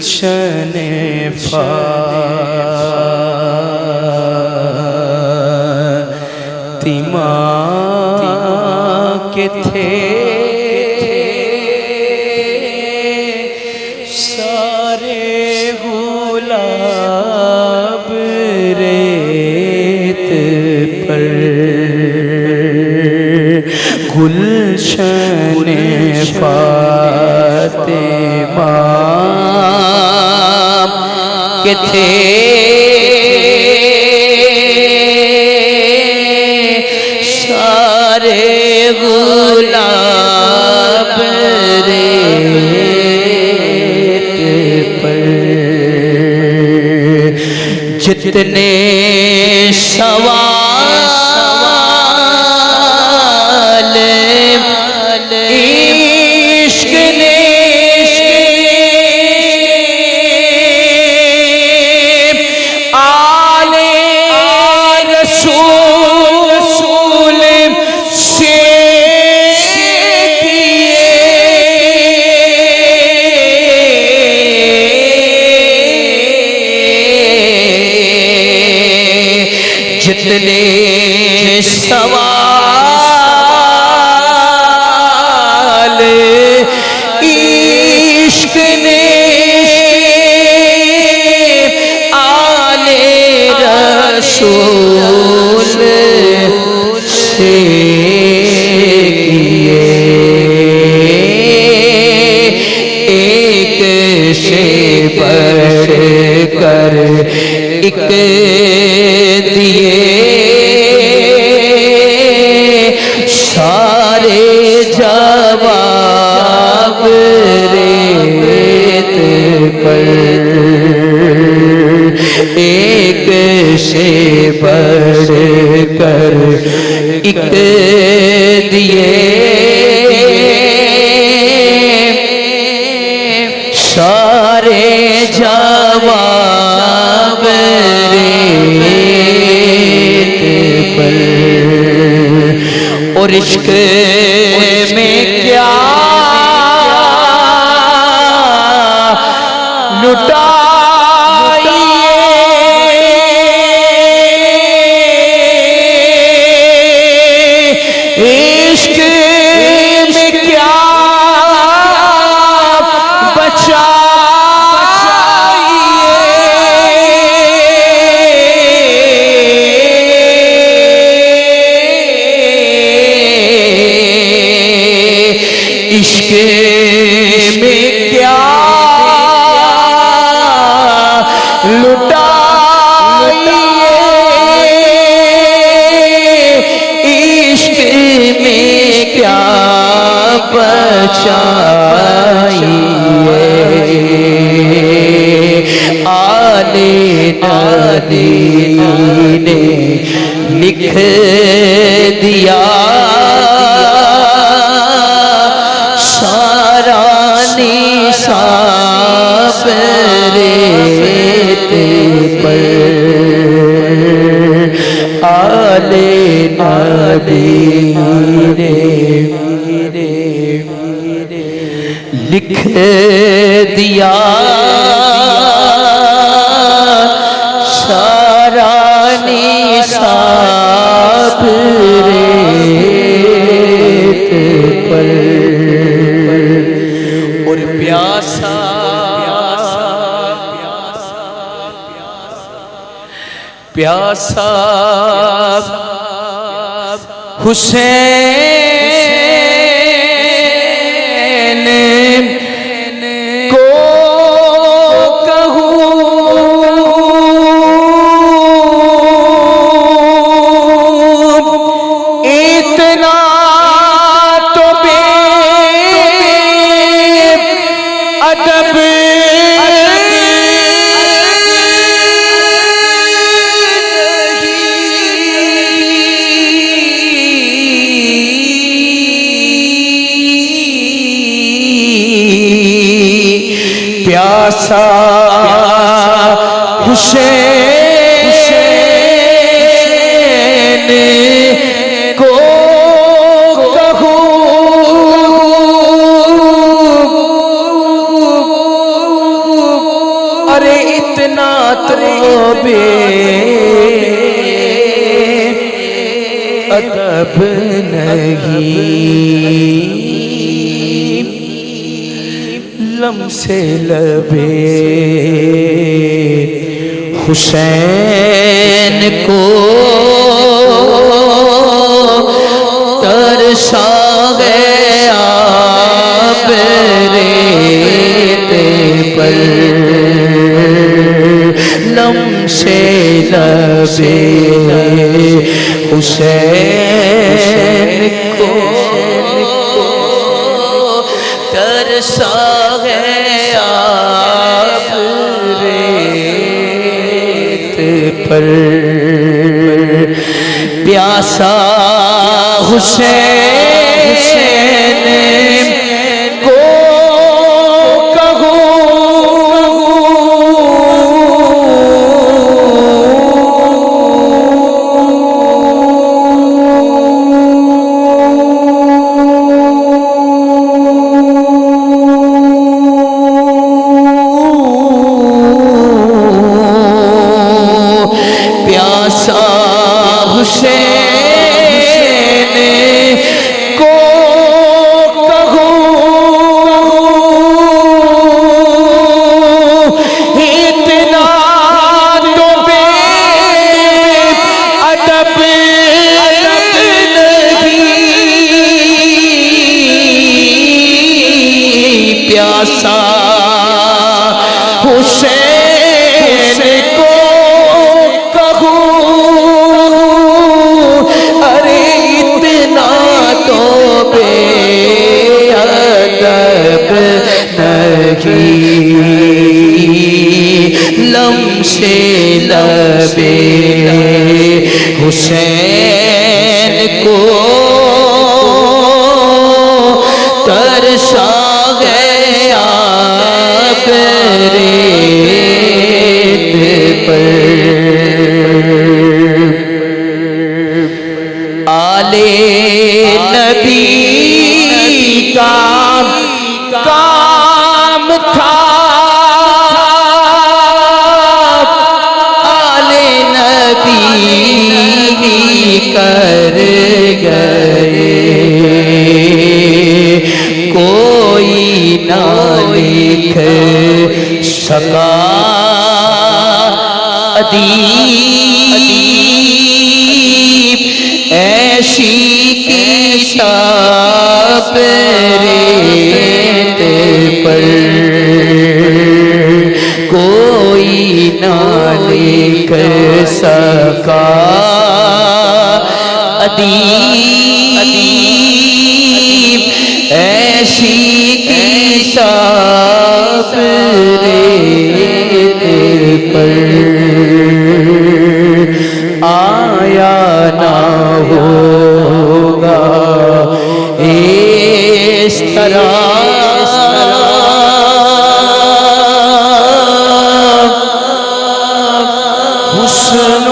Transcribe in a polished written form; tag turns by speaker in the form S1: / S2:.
S1: گلشن فاطمہ کے تھے سارے گلاب ریت پر گلشن فاطمہ کے تھے سارے گلاب ریت پر جتنے سوال عشق نے آل رسول سے جتنے سوال عشق نے آل رسول سے کیے ایک سے بڑھ کر ایک دیے سارے جواب ریت پر ایک سے بڑھ کر ایک دیے سارے جواب ریت پر اور عشق میں کیا لٹائیے عشق میں کیا عشق میں کیا لٹائیے عشق میں کیا بچائیے آل نبی نے لکھ دیا نصاب ریت پر آل نبی نے لکھ دیا سارا نصاب ریت پر اور پیاسا پیاسا حسین کو کہوں اتنا تو بے ادب پیاسا حسین کو کہوں اتنا تو بے ادب نہیں، لمسے لبے حسین کو ترسا گیا ریت پر، لمسے لبے حسین کو ترسا گیا ریت پر، پیاسا حسین کو پیاسا حسین کو کہوں، ارے اتنا تو بے ادب نہیں، لمسے لبے حسین کو ترسا گیا ریت پر، آل نبی کا کام تھا، آل نبی کر گئے، کوئی نہ لکھ سکا ادیب ایسی کتاب ریت پر، کوئی نہ لکھ سکا ادیب ایسی کتاب ریت پر، آیا نہ ہوگا اس طرح حسن